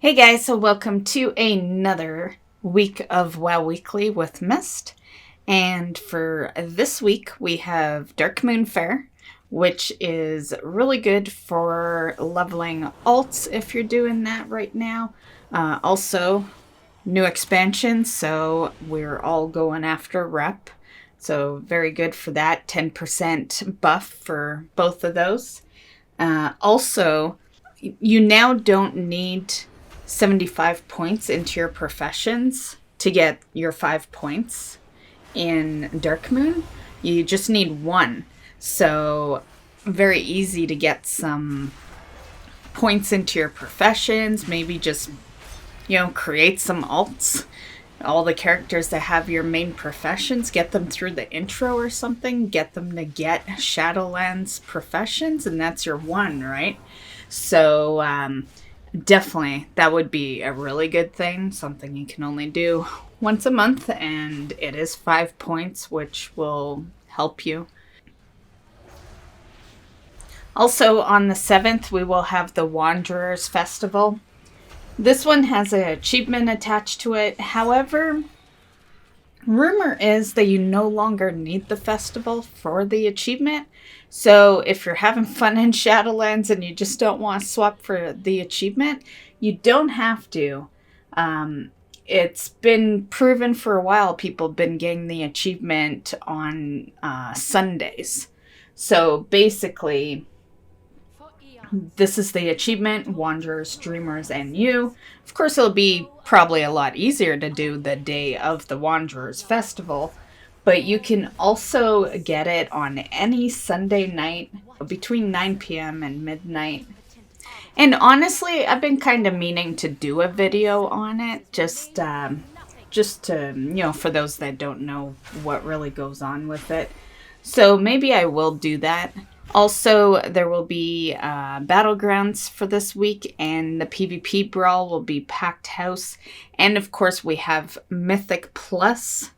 Hey guys, so welcome to another week of WoW Weekly with Myst. And for this week, we have Dark Moon Fair, which is really good for leveling alts if you're doing that right now. Also, new expansion, so we're all going after rep. So very good for that, 10% buff for both of those. Also, you now don't need 75 points into your professions to get your 5 points in Dark Moon. You just need 1. So, very easy to get some points into your professions. Maybe just, create some alts. All the characters that have your main professions, get them through the intro or something. Get them to get Shadowlands professions, and that's your 1, right? So, definitely, that would be a really good thing. Something you can only do once a month, and it is 5 points, which will help you. Also, on the 7th, we will have the Wanderers Festival. This one has an achievement attached to it. However, rumor is that you no longer need the festival for the achievement. So if you're having fun in Shadowlands and you just don't want to swap for the achievement, you don't have to. It's been proven for a while. People have been getting the achievement on Sundays. So basically, this is the achievement, Wanderers, Dreamers, and you. Of course, it'll be probably a lot easier to do the day of the Wanderers Festival, but you can also get it on any Sunday night between 9 p.m. and midnight. And honestly, I've been kind of meaning to do a video on it, just to, for those that don't know what really goes on with it. So maybe I will do that. Also, there will be Battlegrounds for this week, and the PvP Brawl will be Packed House. And of course, we have Mythic Plus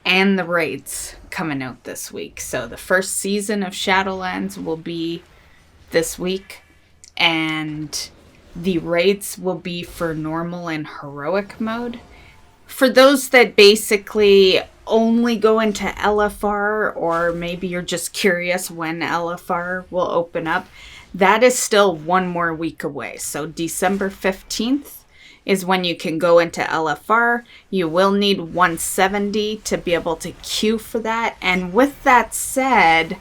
and the Raids coming out this week. So the first season of Shadowlands will be this week, and the Raids will be for normal and heroic mode. For those that basically only go into LFR, or maybe you're just curious when LFR will open up, that is still 1 more week away. So December 15th is when you can go into LFR. You will need 170 to be able to queue for that. And with that said,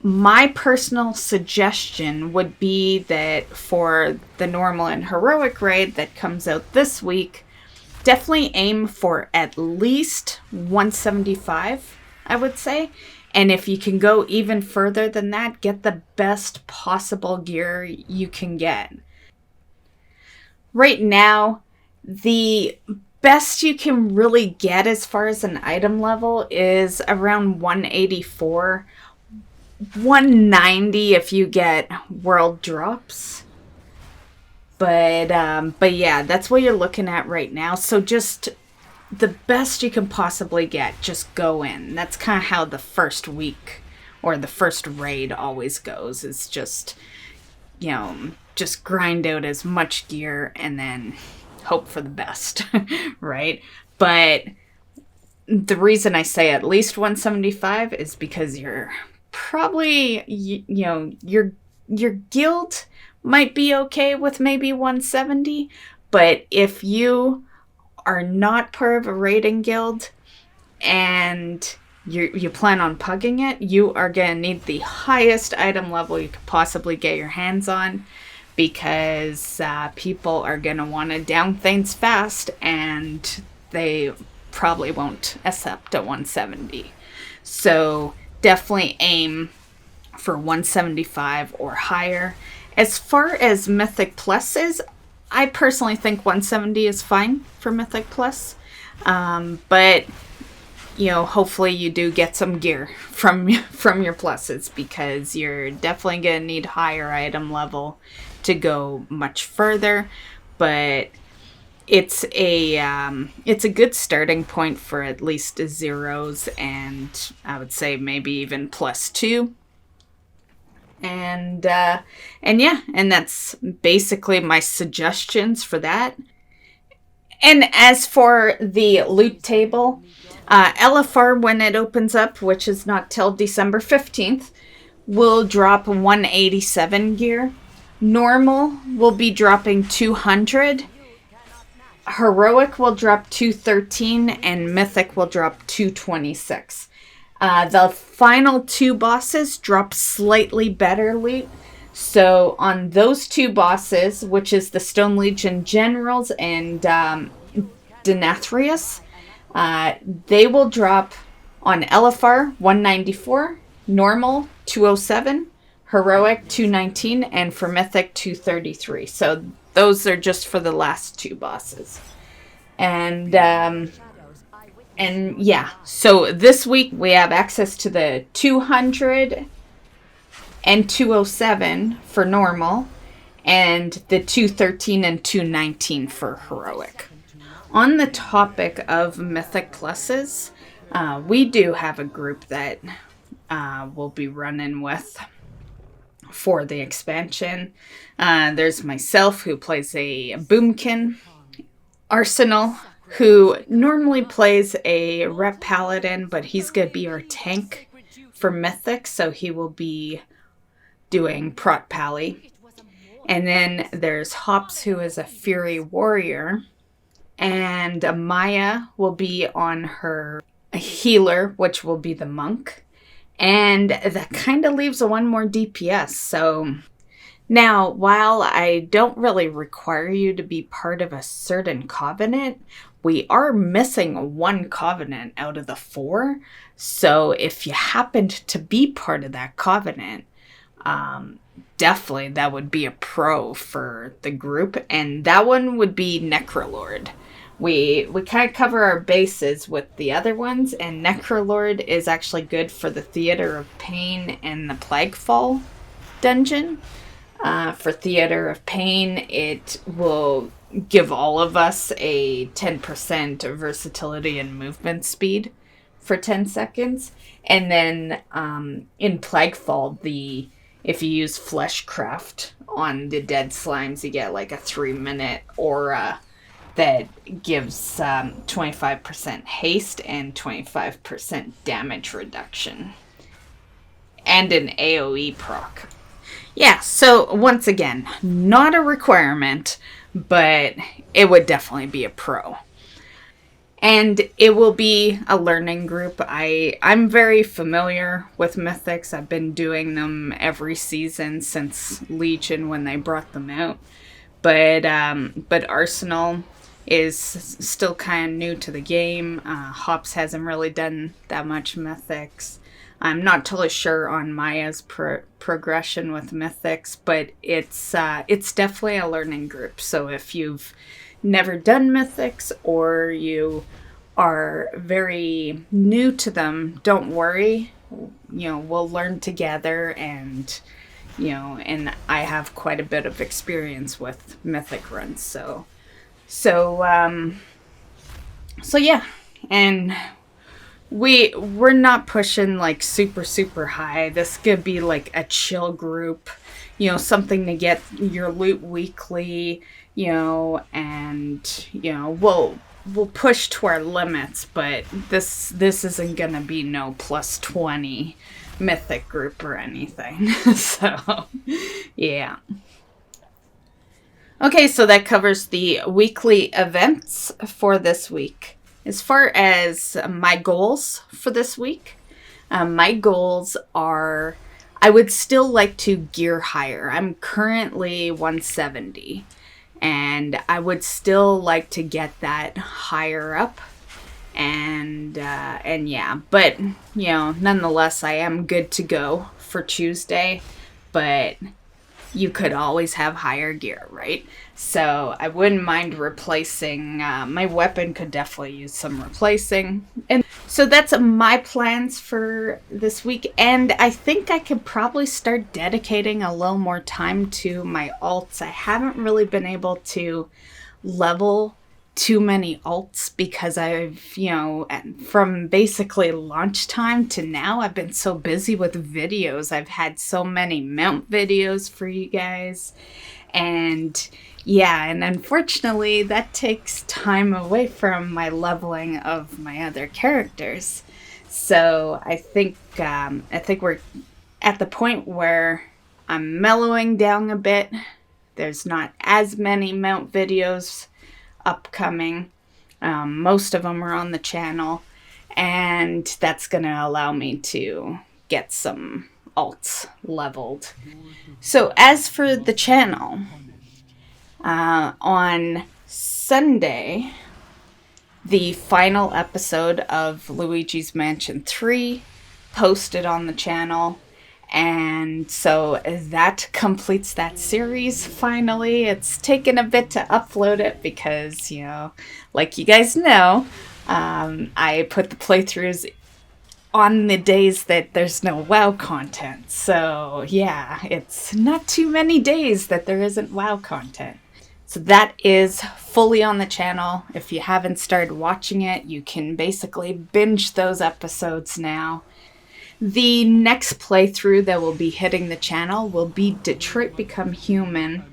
my personal suggestion would be that for the normal and heroic raid that comes out this week, definitely aim for at least 175, I would say. And if you can go even further than that, get the best possible gear you can get. Right now, the best you can really get as far as an item level is around 184, 190 if you get world drops. But yeah, that's what you're looking at right now. So just the best you can possibly get, just go in. That's kind of how the first week or the first raid always goes. It's just, just grind out as much gear and then hope for the best, right? But the reason I say at least 175 is because you're probably, your guild might be okay with maybe 170, but if you are not part of a raiding guild and you plan on pugging it, you are going to need the highest item level you could possibly get your hands on, because people are going to want to down things fast, and they probably won't accept a 170. So definitely aim for 175 or higher. As far as Mythic Plus is, I personally think 170 is fine for Mythic Plus. But, hopefully you do get some gear from your pluses, because you're definitely going to need higher item level to go much further. But it's a good starting point for at least zeros, and I would say maybe even +2. And yeah, and that's basically my suggestions for that. And as for the loot table, LFR, when it opens up, which is not till December 15th, will drop 187 gear. Normal will be dropping 200. Heroic will drop 213, and Mythic will drop 226. The final two bosses drop slightly better loot. So on those two bosses, which is the Stone Legion Generals and Denathrius, they will drop on LFR 194, Normal 207, Heroic 219, and for Mythic 233. So those are just for the last two bosses. And yeah, so this week we have access to the 200 and 207 for normal, and the 213 and 219 for heroic. On the topic of Mythic Pluses, we do have a group that we'll be running with for the expansion. There's myself, who plays a Boomkin, Arsenal, who normally plays a Rep Paladin, but he's going to be our tank for Mythic, so he will be doing Prot Pally. And then there's Hops, who is a Fury Warrior, and Maya will be on her healer, which will be the Monk. And that kind of leaves one more DPS. So now, while I don't really require you to be part of a certain covenant, we are missing one covenant out of the 4. So if you happened to be part of that covenant, definitely that would be a pro for the group. And that one would be Necrolord. We kind of cover our bases with the other ones, and Necrolord is actually good for the Theater of Pain and the Plaguefall dungeon. For Theater of Pain, it will give all of us a 10% versatility and movement speed for 10 seconds. And then in Plaguefall, if you use Fleshcraft on the dead slimes, you get like a 3-minute aura that gives 25% haste and 25% damage reduction. And an AoE proc. Yeah, so once again, not a requirement, but it would definitely be a pro. And it will be a learning group. I'm very familiar with Mythics. I've been doing them every season since Legion when they brought them out. But Arsenal is still kind of new to the game. Hops hasn't really done that much Mythics. I'm not totally sure on Maya's progression with Mythics, but it's definitely a learning group. So if you've never done Mythics or you are very new to them, don't worry. We'll learn together, and and I have quite a bit of experience with Mythic runs. So yeah, and we're not pushing like super high. This could be like a chill group, something to get your loot weekly, and we'll push to our limits, but this isn't gonna be no plus 20 Mythic group or anything. So yeah. Okay, so that covers the weekly events for this week. As far as my goals for this week, my goals are, I would still like to gear higher. I'm currently 170, and I would still like to get that higher up. And yeah, but, nonetheless, I am good to go for Tuesday, but you could always have higher gear, right? So I wouldn't mind replacing, my weapon could definitely use some replacing. And so that's my plans for this week. And I think I could probably start dedicating a little more time to my alts. I haven't really been able to level too many alts because I've, from basically launch time to now, I've been so busy with videos. I've had so many mount videos for you guys. And yeah, and unfortunately that takes time away from my leveling of my other characters. So I think we're at the point where I'm mellowing down a bit. There's not as many mount videos upcoming. Most of them are on the channel, and that's going to allow me to get some alts leveled. So as for the channel, on Sunday, the final episode of Luigi's Mansion 3 posted on the channel. And so that completes that series finally. It's taken a bit to upload it because, like you guys know, I put the playthroughs on the days that there's no WoW content. So yeah, it's not too many days that there isn't WoW content. So that is fully on the channel. If you haven't started watching it, you can basically binge those episodes now. The next playthrough that will be hitting the channel will be Detroit Become Human.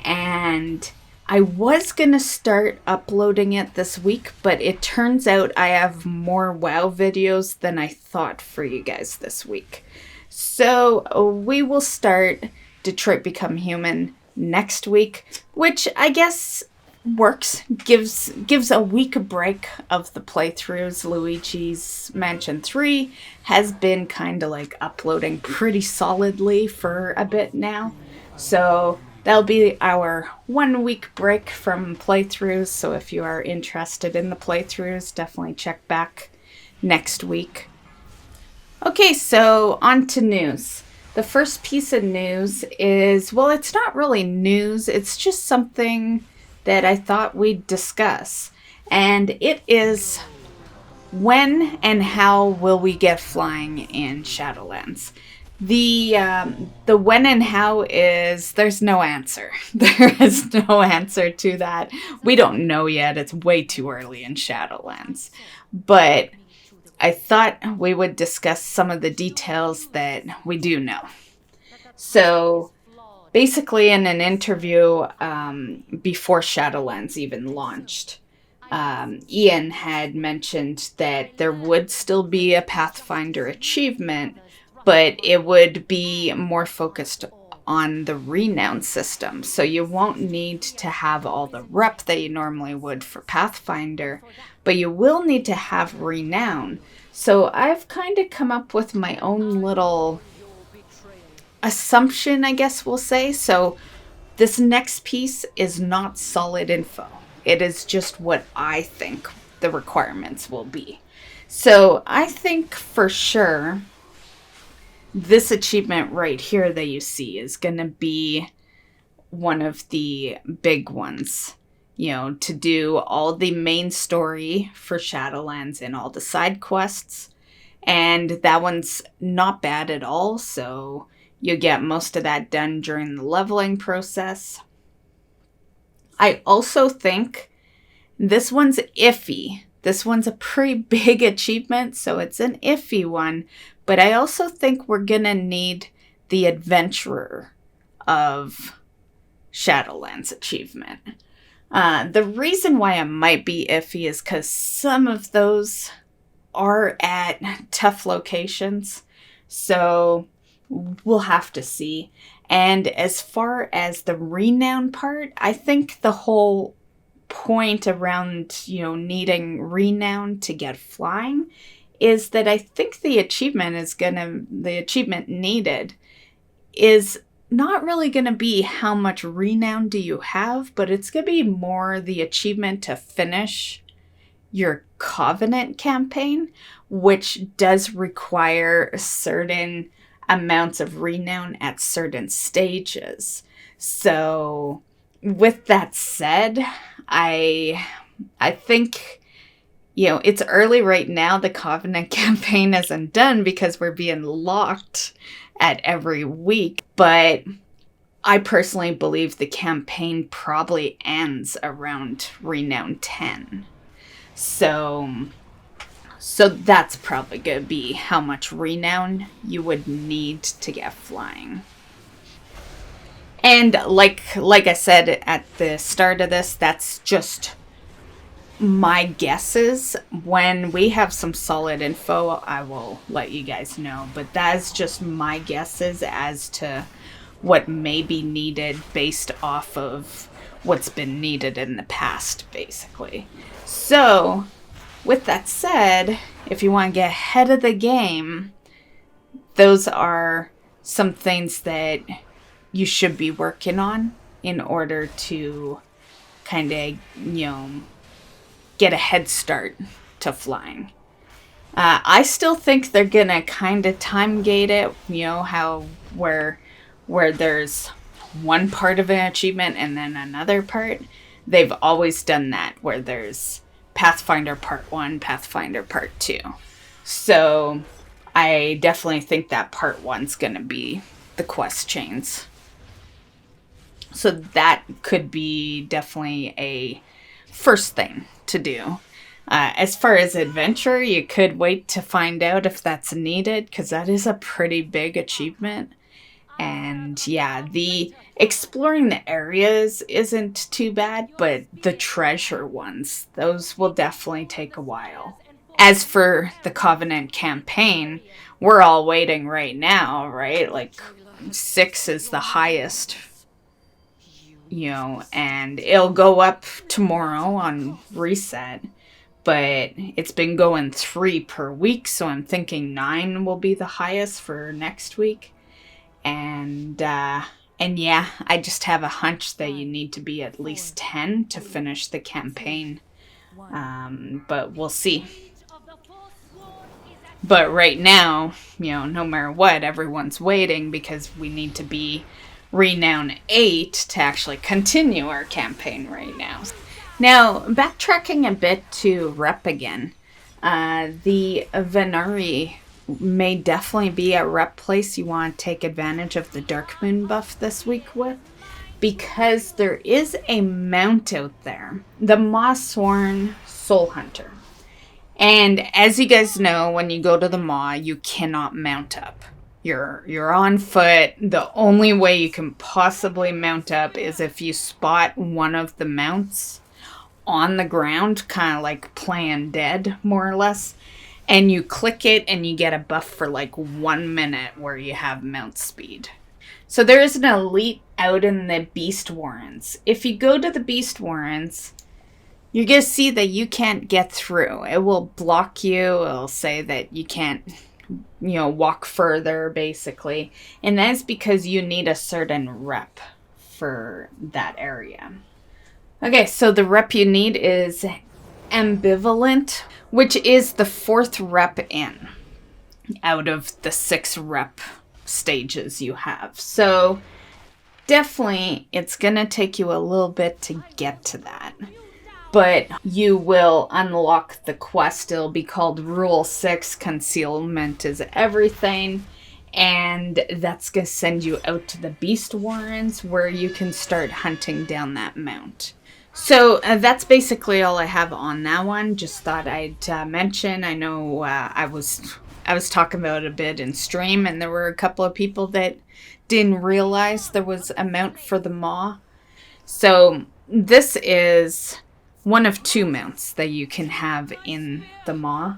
And I was going to start uploading it this week, but it turns out I have more WoW videos than I thought for you guys this week. So we will start Detroit Become Human next week, which I guess works, gives a week break of the playthroughs. Luigi's Mansion 3 has been kind of like uploading pretty solidly for a bit now, so that'll be our 1 week break from playthroughs. So if you are interested in the playthroughs, definitely check back next week. Okay, so on to news. The first piece of news is, well, it's not really news, it's just something that I thought we'd discuss. And it is, when and how will we get flying in Shadowlands? The when and how is, there's no answer. There is no answer to that. We don't know yet. It's way too early in Shadowlands. But I thought we would discuss some of the details that we do know. So basically, in an interview before Shadowlands even launched, Ian had mentioned that there would still be a Pathfinder achievement, but it would be more focused on the renown system. So you won't need to have all the rep that you normally would for Pathfinder, but you will need to have renown. So I've kind of come up with my own little assumption, I guess we'll say. So this next piece is not solid info. It is just what I think the requirements will be. So I think for sure this achievement right here that you see is going to be one of the big ones. To do all the main story for Shadowlands and all the side quests. And that one's not bad at all, so you get most of that done during the leveling process. I also think this one's iffy. This one's a pretty big achievement, so it's an iffy one. But I also think we're going to need the Adventurer of Shadowlands achievement. The reason why I might be iffy is because some of those are at tough locations. So we'll have to see. And as far as the renown part, I think the whole point around, needing renown to get flying is that I think the achievement needed is not really going to be how much renown do you have, but it's going to be more the achievement to finish your Covenant campaign, which does require certain amounts of renown at certain stages. So with that said, I think, it's early right now. The Covenant campaign isn't done because we're being locked at every week, but I personally believe the campaign probably ends around Renown 10. So that's probably going to be how much renown you would need to get flying. And like I said at the start of this, that's just my guesses. When we have some solid info, I will let you guys know. But that's just my guesses as to what may be needed based off of what's been needed in the past, basically. So, with that said, if you want to get ahead of the game, those are some things that you should be working on in order to kind of, get a head start to flying. I still think they're going to kind of time gate it, how where there's one part of an achievement and then another part. They've always done that, where there's Pathfinder Part 1, Pathfinder Part 2. So I definitely think that Part 1's going to be the quest chains. So that could be definitely a first thing to do. As far as adventure, you could wait to find out if that's needed, because that is a pretty big achievement. And yeah, the exploring the areas isn't too bad, but the treasure ones, those will definitely take a while. As for the Covenant campaign, we're all waiting right now, right? Like 6 is the highest, and it'll go up tomorrow on reset. But it's been going 3 per week, so I'm thinking 9 will be the highest for next week. And yeah, I just have a hunch that you need to be at least 10 to finish the campaign. But we'll see. But right now, no matter what, everyone's waiting because we need to be Renown 8 to actually continue our campaign right now. Now, backtracking a bit to Rep again, the Venari may definitely be a rep place you want to take advantage of the Dark Moon buff this week with, because there is a mount out there, the Moss-Sworn Soul Hunter. And as you guys know, when you go to the Maw, you cannot mount up. You're on foot. The only way you can possibly mount up is if you spot one of the mounts on the ground, kind of like playing dead, more or less. And you click it and you get a buff for like 1 minute where you have mount speed. So there is an elite out in the Beast Warrens. If you go to the Beast Warrens, you're going to see that you can't get through. It will block you. It'll say that you can't, walk further, basically. And that's because you need a certain rep for that area. Okay, so the rep you need is Ambivalent, which is the 4th rep in out of the 6 rep stages you have. So definitely it's going to take you a little bit to get to that. But you will unlock the quest. It'll be called Rule 6, Concealment is Everything. And that's going to send you out to the Beast Warrens, where you can start hunting down that mount. So that's basically all I have on that one. Just thought I'd mention. I know I was talking about it a bit in stream, and there were a couple of people that didn't realize there was a mount for the Maw. So this is one of 2 mounts that you can have in the Maw.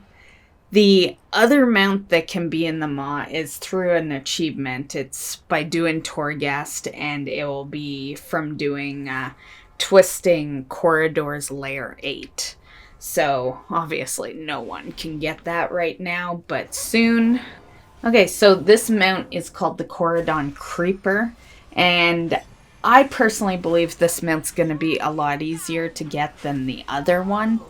The other mount that can be in the Maw is through an achievement. It's by doing Torghast, and it will be from doing Twisting Corridors Layer 8. So obviously no one can get that right now, but soon. Okay, so this mount is called the Corridon Creeper, and I personally believe this mount's going to be a lot easier to get than the other one.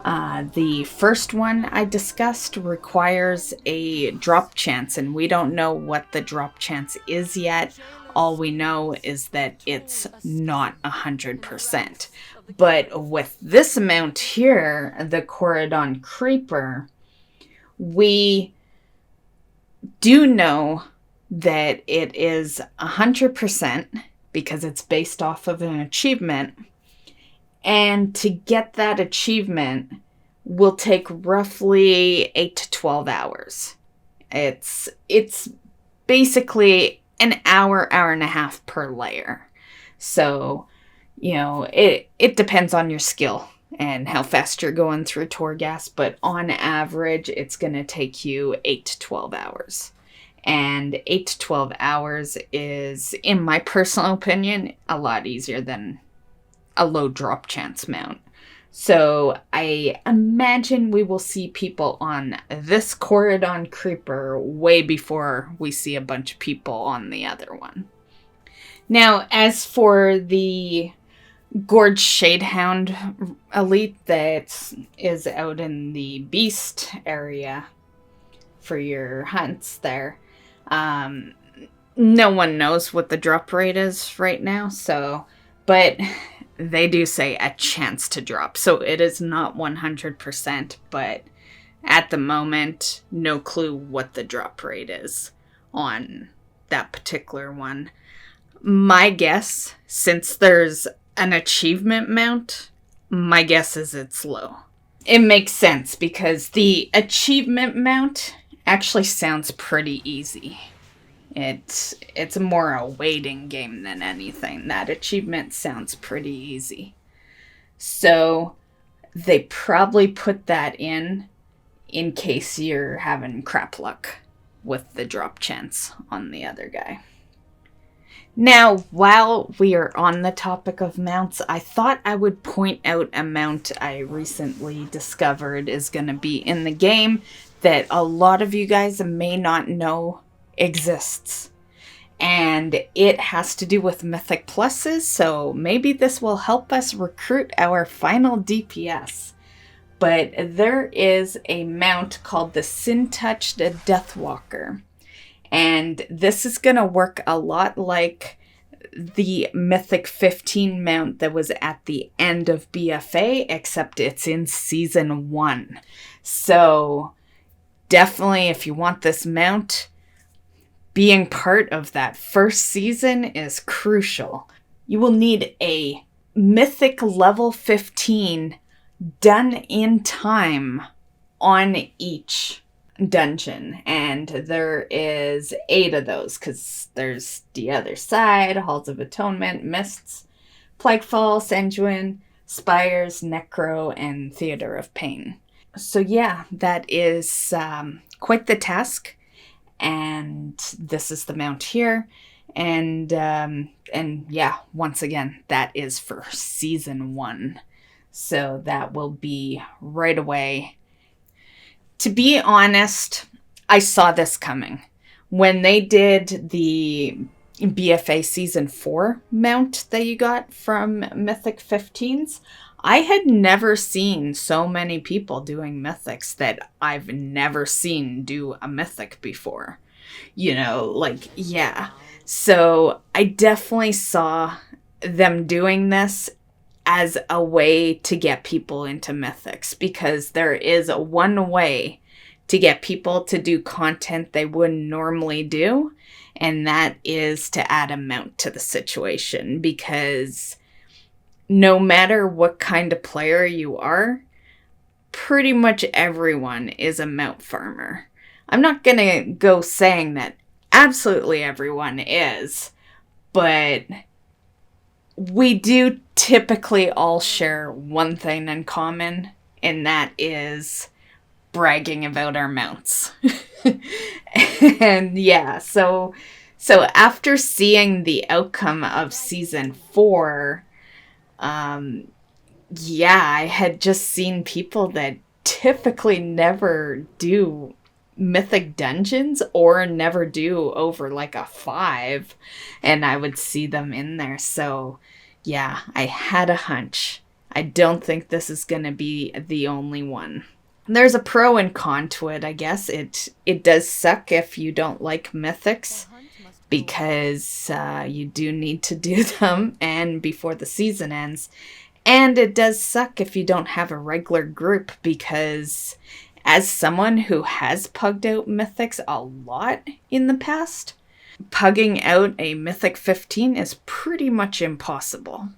The first one I discussed requires a drop chance, and we don't know what the drop chance is yet. All we know is that it's not 100%. But with this mount here, the Corridon Creeper, we do know that it is 100%, because it's based off of an achievement. And to get that achievement will take roughly 8 to 12 hours. It's basically an hour and a half per layer. So, it depends on your skill and how fast you're going through Torghast, but on average, it's going to take you 8 to 12 hours. And 8 to 12 hours is, in my personal opinion, a lot easier than a low drop chance mount. So I imagine we will see people on this Corridon Creeper way before we see a bunch of people on the other one. Now, as for the Gorge Shadehound elite that is out in the Beast area for your hunts there, no one knows what the drop rate is right now, but they do say a chance to drop, so it is not 100%, but at the moment, no clue what the drop rate is on that particular one. My guess, since there's an achievement mount, my guess is it's low. It makes sense because the achievement mount actually sounds pretty easy. It's more a waiting game than anything. That achievement sounds pretty easy. So they probably put that in case you're having crap luck with the drop chance on the other guy. Now, while we are on the topic of mounts, I thought I would point out a mount I recently discovered is going to be in the game that a lot of you guys may not know exists. And it has to do with Mythic Pluses, so maybe this will help us recruit our final DPS. But there is a mount called the Sin-Touched Deathwalker. And this is going to work a lot like the Mythic 15 mount that was at the end of BFA, except it's in Season 1. So definitely, if you want this mount, being part of that first season is crucial. You will need a Mythic level 15 done in time on each dungeon, and there is 8 of those because there's the other side, Halls of Atonement, Mists, Plaguefall, Sanguine, Spires, Necro, and Theater of Pain. So yeah, that is quite the task, and this is the mount here, and yeah, once again, that is for Season 1, so that will be right away. To be honest, I saw this coming. When they did the BFA Season 4 mount that you got from Mythic 15s, I had never seen so many people doing Mythics that I've never seen do a Mythic before. Yeah. So I definitely saw them doing this as a way to get people into Mythics, because there is one way to get people to do content they wouldn't normally do, and that is to add a mount to the situation, because no matter what kind of player you are, pretty much everyone is a mount farmer. I'm not going to go saying that absolutely everyone is, but we do typically all share one thing in common, and that is bragging about our mounts. And yeah, so after seeing the outcome of Season 4, I had just seen people that typically never do Mythic dungeons or never do over like a 5, and I would see them in there. So yeah, I had a hunch. I don't think this is going to be the only one. There's a pro and con to it, I guess. It does suck if you don't like Mythics, because you do need to do them and before the season ends. And it does suck if you don't have a regular group, because as someone who has pugged out Mythics a lot in the past, pugging out a Mythic 15 is pretty much impossible.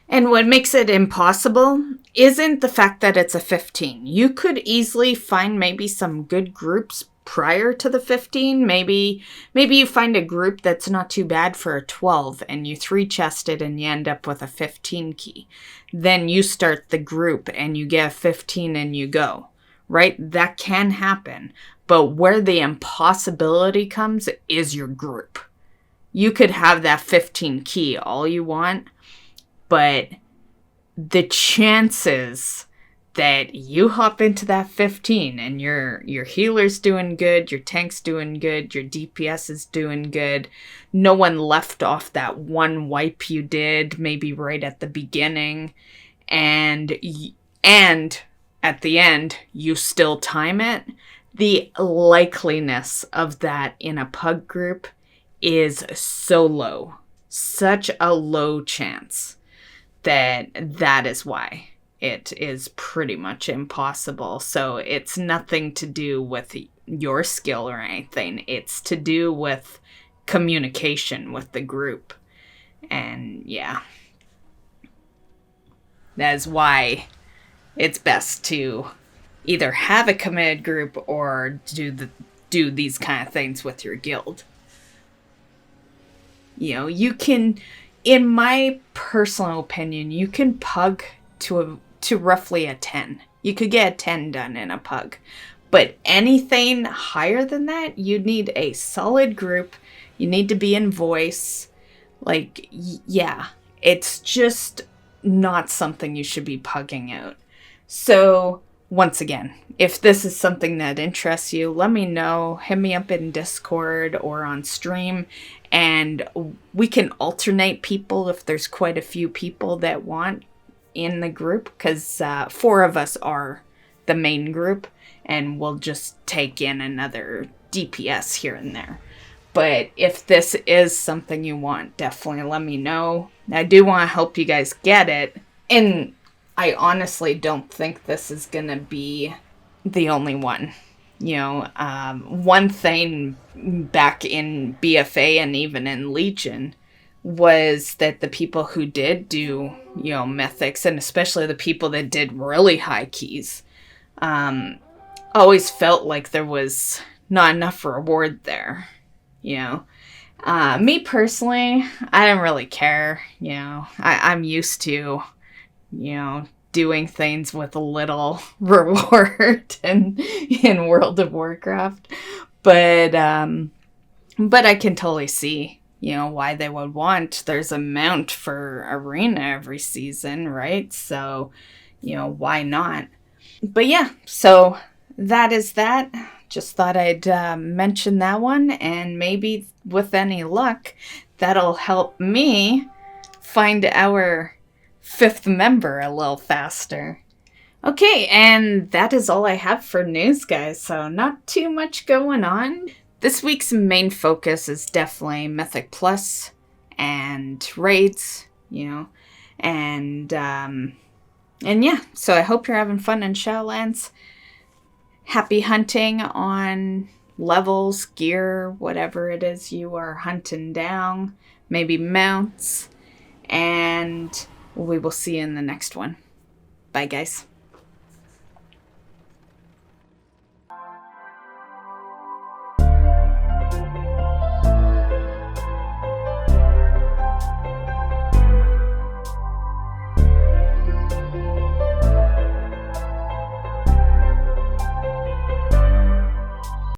And what makes it impossible isn't the fact that it's a 15. You could easily find maybe some good groups prior to the 15. Maybe you find a group that's not too bad for a 12 and you 3-chest it and you end up with a 15 key. Then you start the group and you get a 15 and you go. Right? That can happen. But where the impossibility comes is your group. You could have that 15 key all you want, but the chances that you hop into that 15 and your healer's doing good, your tank's doing good, your DPS is doing good, no one left off that one wipe you did, maybe right at the beginning, and at the end, you still time it, the likeliness of that in a pug group is so low. Such a low chance that is why it is pretty much impossible. So it's nothing to do with your skill or anything. It's to do with communication with the group. And yeah, that is why it's best to either have a committed group or do these kind of things with your guild. You know, you can, in my personal opinion, you can pug to roughly a 10. You could get a 10 done in a pug. But anything higher than that, you need a solid group. You need to be in voice. Like, yeah, it's just not something you should be pugging out. So, once again, if this is something that interests you, let me know. Hit me up in Discord or on stream, and we can alternate people if there's quite a few people that want in the group, because 4 of us are the main group, and we'll just take in another DPS here and there. But if this is something you want, definitely let me know. I do want to help you guys get it, and I honestly don't think this is going to be the only one. You know, one thing back in BFA and even in Legion was that the people who did do, you know, mythics, and especially the people that did really high keys, always felt like there was not enough reward there, you know. Me personally, I don't really care, you know. I'm used to, you know, doing things with a little reward in World of Warcraft. But I can totally see, you know, why they would want. There's a mount for arena every season, right? So, you know, why not? But yeah, so that is that. Just thought I'd mention that one, and maybe with any luck, that'll help me find our 5th member a little faster. Okay, and that is all I have for news, guys, so not too much going on. This week's main focus is definitely Mythic Plus and Raids, you know, and yeah, so I hope you're having fun in Shadowlands. Happy hunting on levels, gear, whatever it is you are hunting down, maybe mounts, and we will see you in the next one. Bye, guys.